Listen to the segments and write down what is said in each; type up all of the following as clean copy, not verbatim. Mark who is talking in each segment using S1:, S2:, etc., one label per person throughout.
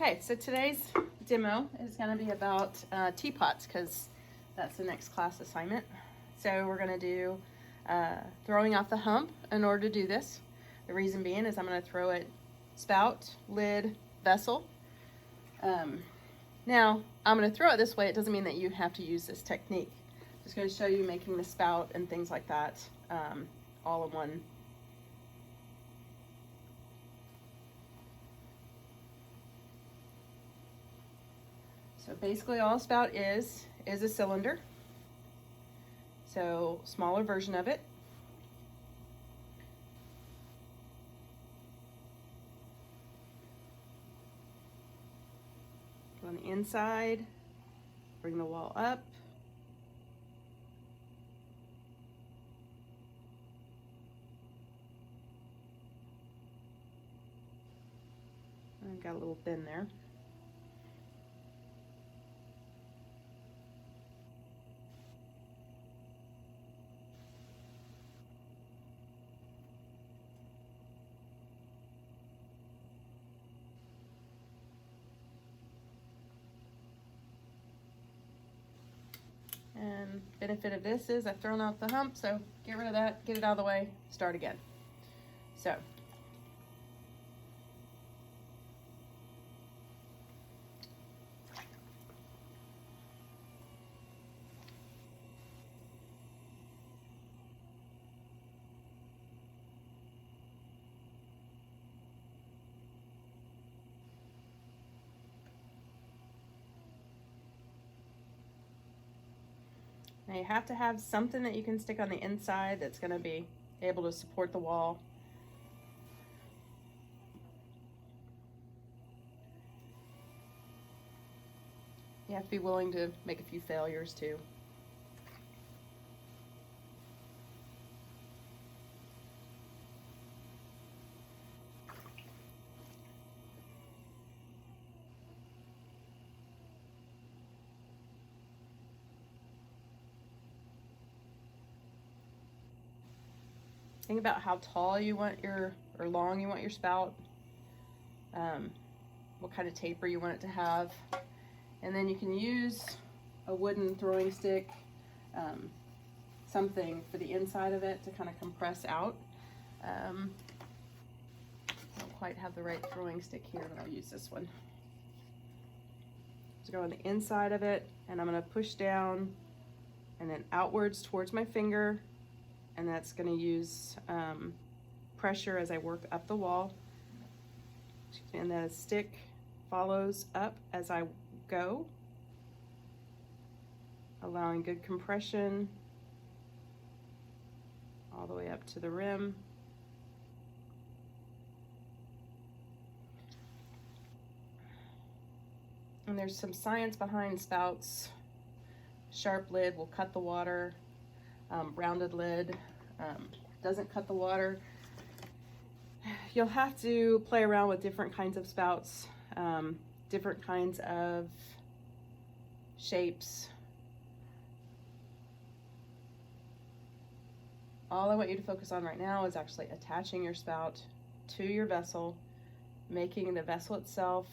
S1: Okay, so today's demo is going to be about teapots because that's the next class assignment. So we're going to do throwing off the hump in order to do this. The reason being is I'm going to throw it spout, lid, vessel. Now, I'm going to throw it this way. It doesn't mean that you have to use this technique. I'm just going to show you making the spout and things like that all in one. So basically all a spout is a cylinder. So smaller version of it. On the inside, bring the wall up. I've got a little bend there. And benefit of this is I've thrown out the hump, so get rid of that, get it out of the way, start again. So. Now you have to have something that you can stick on the inside that's going to be able to support the wall. You have to be willing to make a few failures too. Think about how tall you want or long you want your spout, what kind of taper you want it to have, and then you can use a wooden throwing stick, something for the inside of it to kind of compress out. I don't quite have the right throwing stick here, but I'll use this one. Just go on the inside of it, and I'm going to push down and then outwards towards my finger. And that's going to use pressure as I work up the wall. And the stick follows up as I go, allowing good compression all the way up to the rim. And there's some science behind spouts. Sharp lid will cut the water. Rounded lid doesn't cut the water. You'll have to play around with different kinds of spouts, different kinds of shapes. All I want you to focus on right now is actually attaching your spout to your vessel, making the vessel itself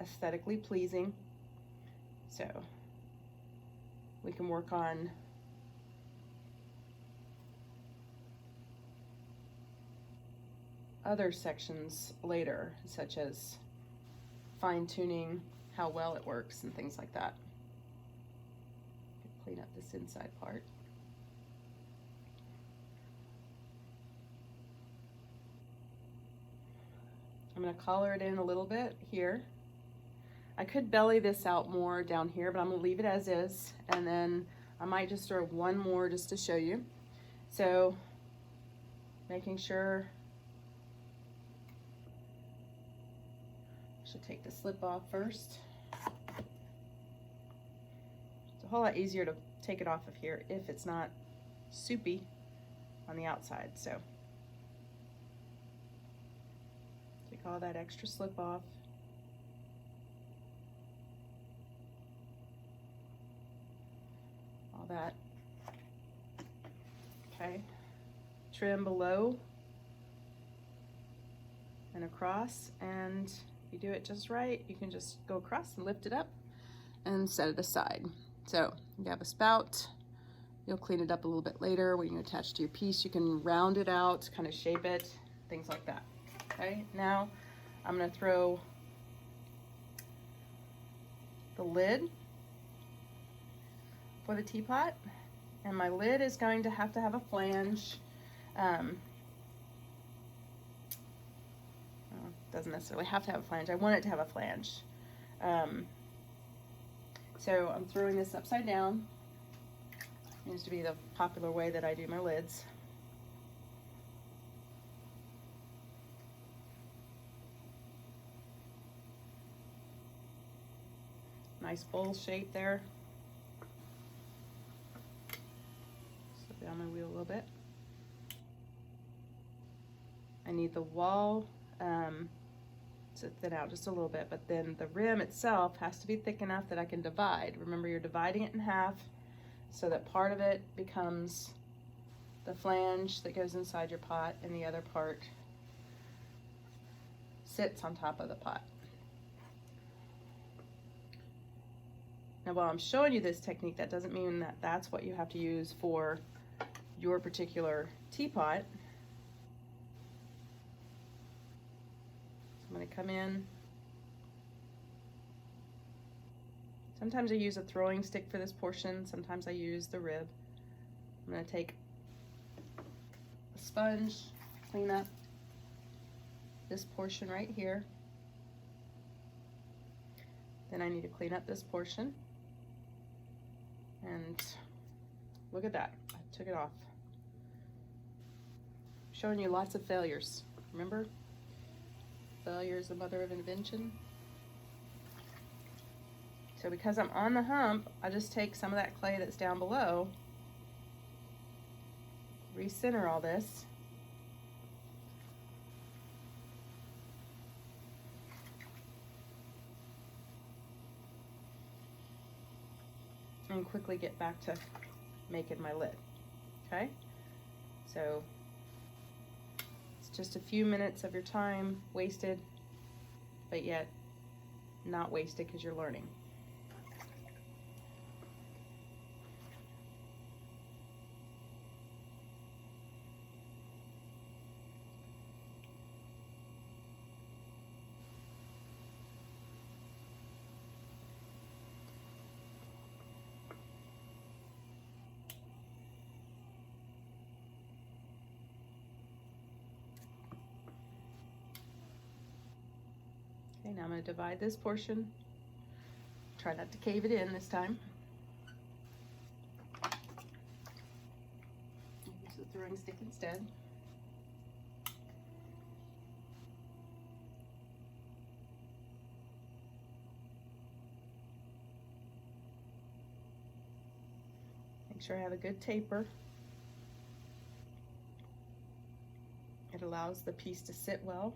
S1: aesthetically pleasing. So we can work on other sections later, such as fine-tuning how well it works and things like that. Clean up this inside part. I'm going to collar it in a little bit here. I could belly this out more down here, but I'm going to leave it as is, and then I might just throw one more just to show you. So making sure should take the slip off first. It's a whole lot easier to take it off of here if it's not soupy on the outside. So take all that extra slip off. All that. Okay. Trim below and across, and you do it just right, you can just go across and lift it up and set it aside. So you have a spout. You'll clean it up a little bit later when you attach to your piece. You can round it out, kind of shape it, things like that. Okay, now I'm going to throw the lid for the teapot, and my lid is going to have a flange. Doesn't necessarily have to have a flange. I want it to have a flange. So I'm throwing this upside down. Seems to be the popular way that I do my lids. Nice bowl shape there. Slip down my wheel a little bit. I need the wall to thin out just a little bit, but then the rim itself has to be thick enough that I can divide. Remember, you're dividing it in half so that part of it becomes the flange that goes inside your pot and the other part sits on top of the pot. Now, while I'm showing you this technique, that doesn't mean that that's what you have to use for your particular teapot. So I'm going to come in. Sometimes I use a throwing stick for this portion. Sometimes I use the rib. I'm going to take a sponge, clean up this portion right here. Then I need to clean up this portion. And look at that, I took it off. Showing you lots of failures. Remember? Failure is the mother of invention. So because I'm on the hump, I just take some of that clay that's down below, recenter all this, and quickly get back to making my lid. Okay? So it's just a few minutes of your time wasted, but yet not wasted because you're learning. Okay, now I'm going to divide this portion. Try not to cave it in this time. Use the throwing stick instead. Make sure I have a good taper. It allows the piece to sit well.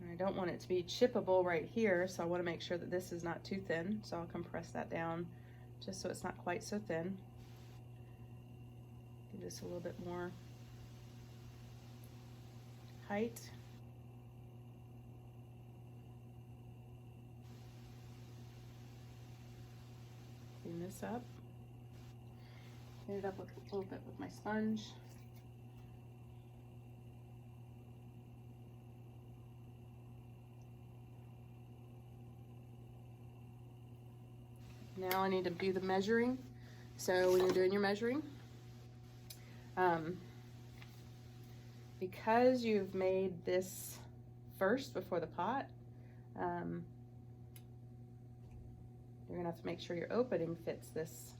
S1: And I don't want it to be chippable right here, so I want to make sure that this is not too thin. So I'll compress that down just so it's not quite so thin. Give this a little bit more height. Clean this up. Clean it up a little bit with my sponge. Now I need to do the measuring. So when you're doing your measuring, because you've made this first before the pot, you're gonna have to make sure your opening fits this.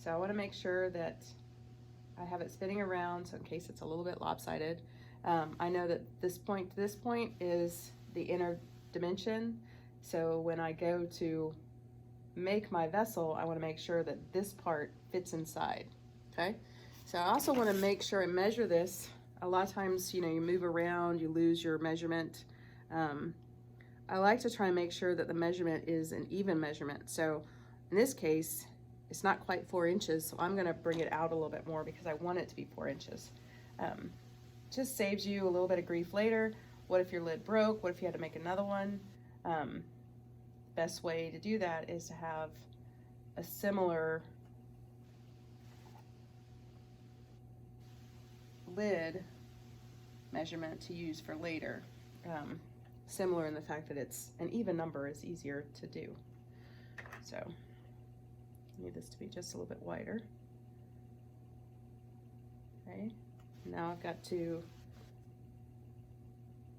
S1: So I wanna make sure that I have it spinning around, so in case it's a little bit lopsided. I know that this point to this point is the inner dimension. So when I go to make my vessel, I want to make sure that this part fits inside. Okay, so I also want to make sure I measure this. A lot of times, you know, you move around, you lose your measurement. I like to try and make sure that the measurement is an even measurement. So in this case, it's not quite 4 inches, so I'm going to bring it out a little bit more because I want it to be 4 inches. Just saves you a little bit of grief later What if your lid broke? What if you had to make another one? Best way to do that is to have a similar lid measurement to use for later. Similar in the fact that it's an even number is easier to do. So I need this to be just a little bit wider. Okay, now I've got to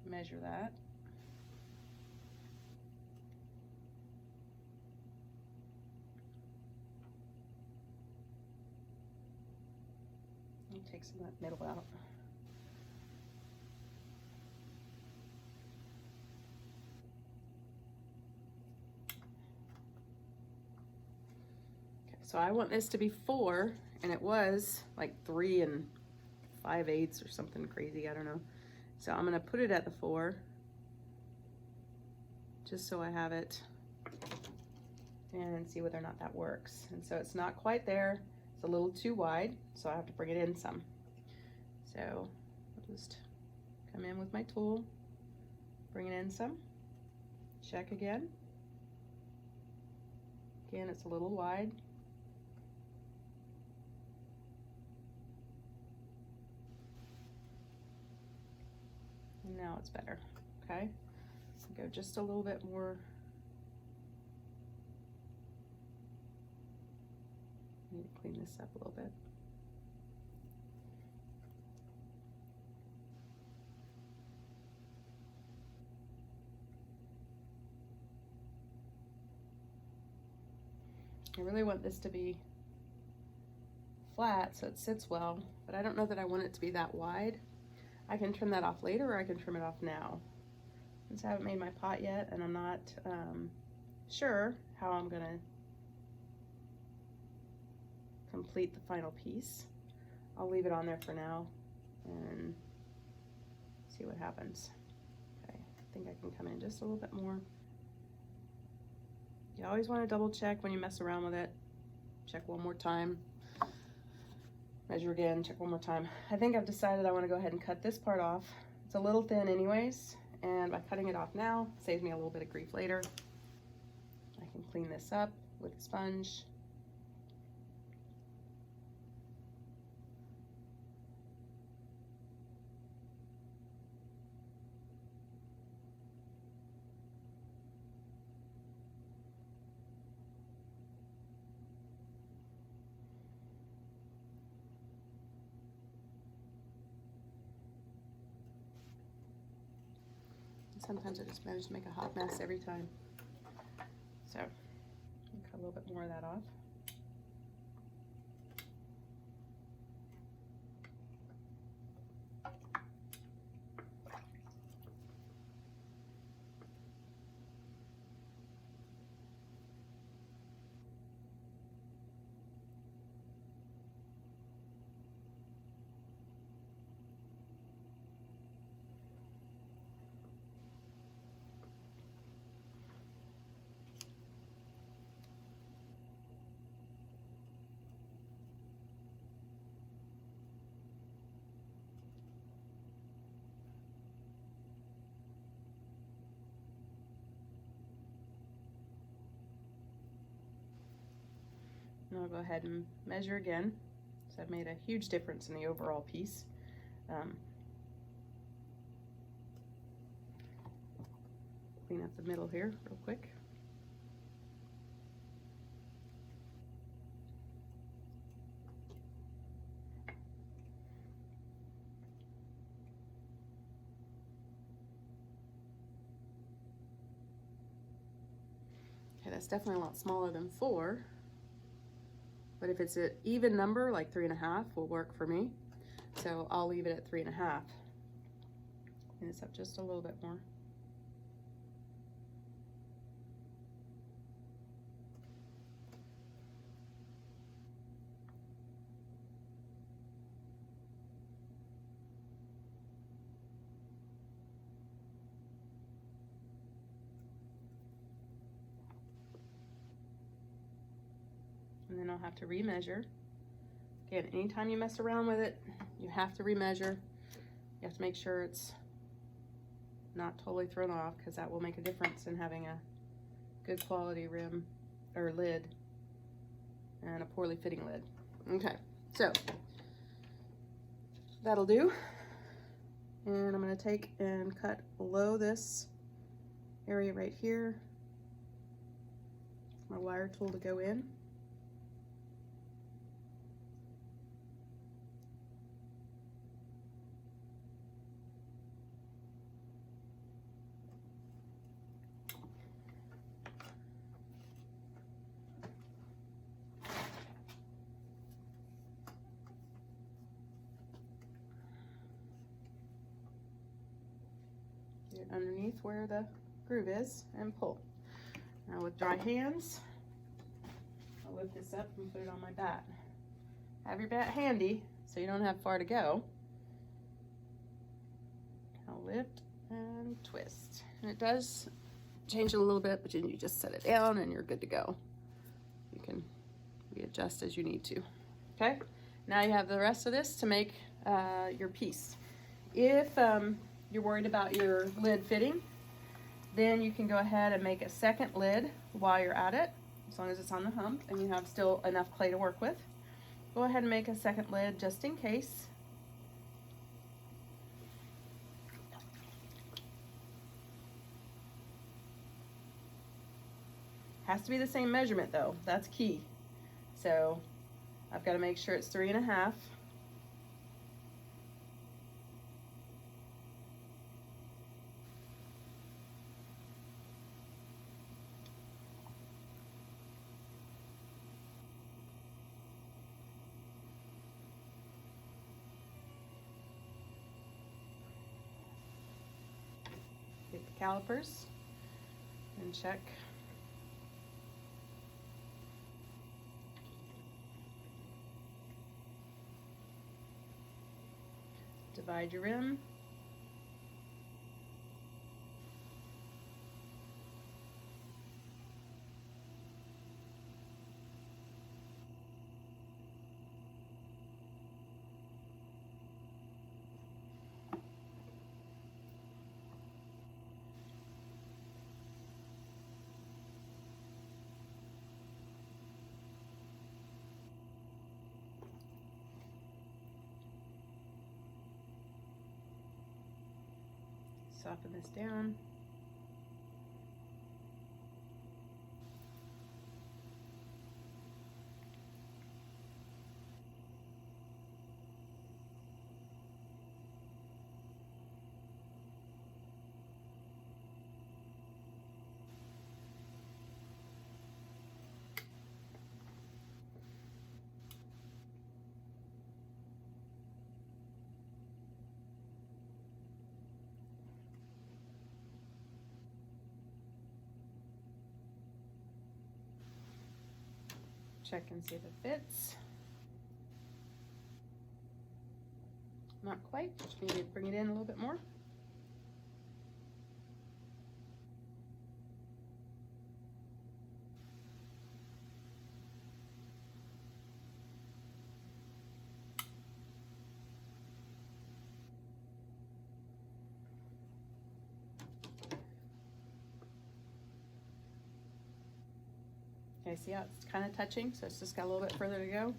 S1: measure that. I'll take some of that middle out. So I want this to be 4, and it was like 3 5/8 or something crazy, I don't know. So I'm gonna put it at the 4, just so I have it, and see whether or not that works. And so it's not quite there, it's a little too wide, so I have to bring it in some. So I'll just come in with my tool, bring it in some, check again. Again, it's a little wide. Now it's better. Okay, go just a little bit more. I need to clean this up a little bit. I really want this to be flat so it sits well, but I don't know that I want it to be that wide. I can trim that off later, or I can trim it off now. Since I haven't made my pot yet, and I'm not sure how I'm gonna complete the final piece, I'll leave it on there for now and see what happens. Okay, I think I can come in just a little bit more. You always want to double check when you mess around with it. Check one more time. Measure again, check one more time. I think I've decided I want to go ahead and cut this part off. It's a little thin anyways, and by cutting it off now, it saves me a little bit of grief later. I can clean this up with a sponge. Sometimes I just manage to make a hot mess every time. So, cut a little bit more of that off. And I'll go ahead and measure again. So I've made a huge difference in the overall piece. Clean up the middle here real quick. Okay, that's definitely a lot smaller than 4. But if it's an even number, like 3.5 will work for me. So I'll leave it at 3.5. Clean this up just a little bit more. And then I'll have to remeasure. Again, anytime you mess around with it, you have to remeasure. You have to make sure it's not totally thrown off, because that will make a difference in having a good quality rim or lid and a poorly fitting lid. Okay, so that'll do. And I'm going to take and cut below this area right here. My wire tool to go in. Get underneath where the groove is and pull. Now with dry hands, I'll lift this up and put it on my bat. Have your bat handy so you don't have far to go. I'll lift and twist. And it does change it a little bit, but you just set it down and you're good to go. You can readjust as you need to. Okay, now you have the rest of this to make your piece. If you're worried about your lid fitting, then you can go ahead and make a second lid while you're at it, as long as it's on the hump and you have still enough clay to work with. Go ahead and make a second lid just in case. Has to be the same measurement though, that's key. So I've got to make sure it's 3.5. Get the calipers and check. Divide your rim. Soften this down. Check and see if it fits. Not quite, just need to bring it in a little bit more. Okay, see how it's kind of touching, so it's just got a little bit further to go.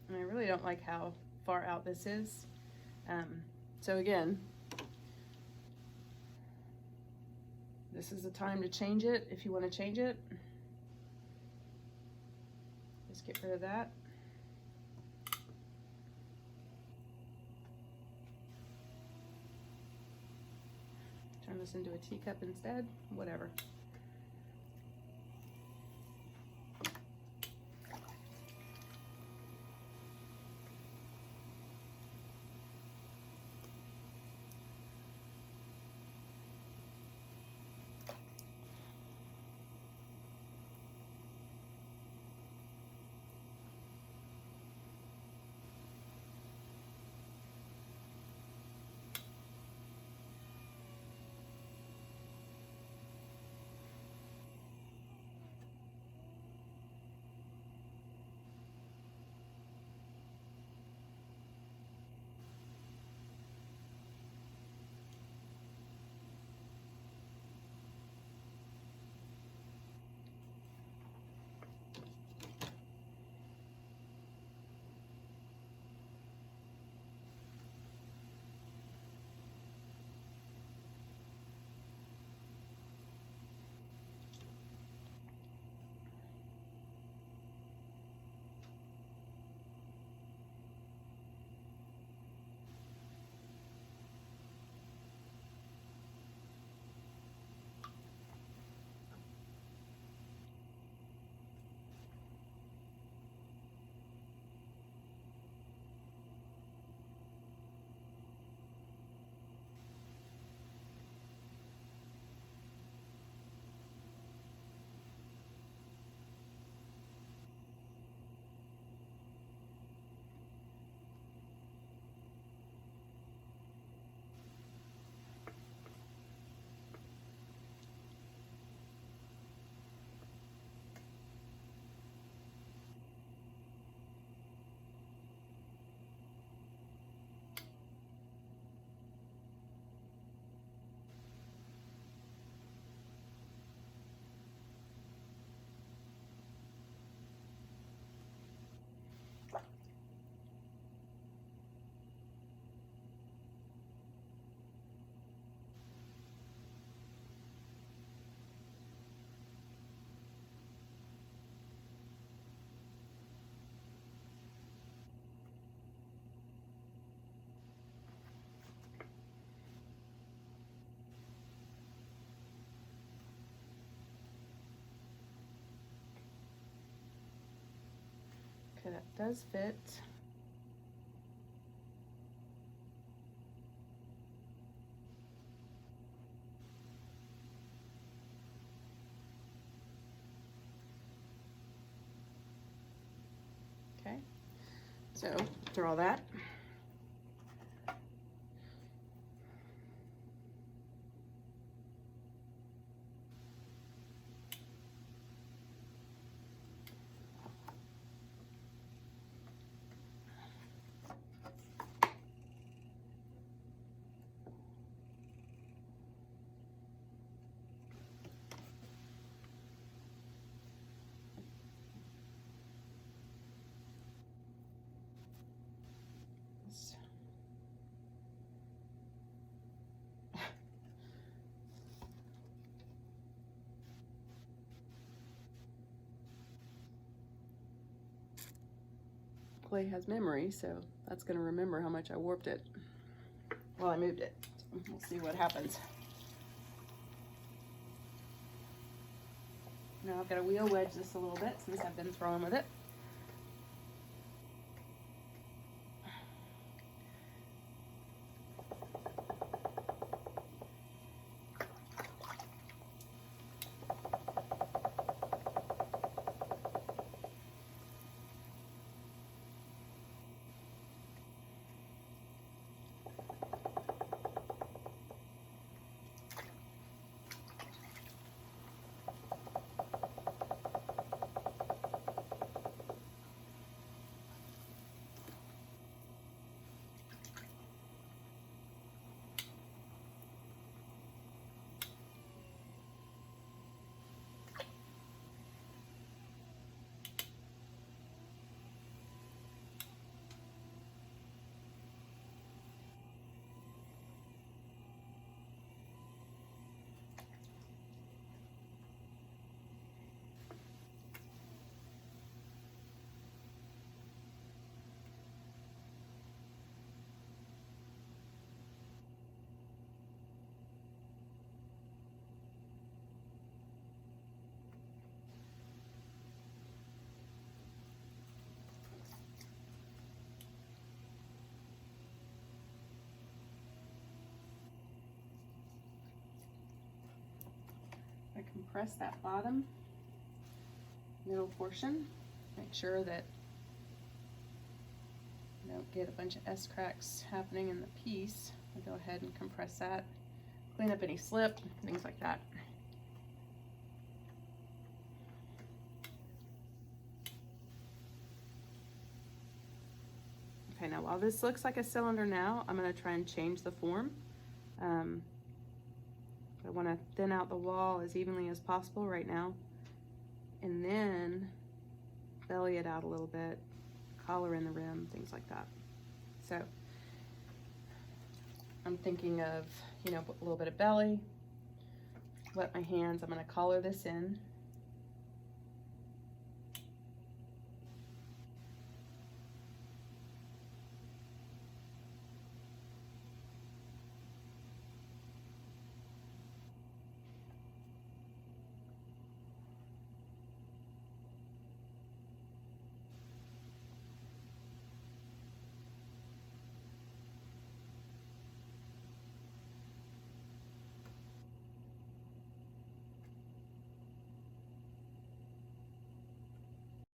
S1: And I really don't like how far out this is. So again, this is the time to change it if you want to change it. Just get rid of that. Turn this into a teacup instead, whatever. Okay, that does fit. Okay, so after all that, clay has memory, so that's going to remember how much I warped it while I moved it. So we'll see what happens. Now I've got to wheel wedge this a little bit since I've been throwing with it. I compress that bottom middle portion, make sure that I don't get a bunch of S-cracks happening in the piece. I'll go ahead and compress that, clean up any slip, things like that. Okay, now while this looks like a cylinder now, I'm going to try and change the form. I want to thin out the wall as evenly as possible right now, and then belly it out a little bit, collar in the rim, things like that. So I'm thinking of, you know, a little bit of belly, wet my hands. I'm going to collar this in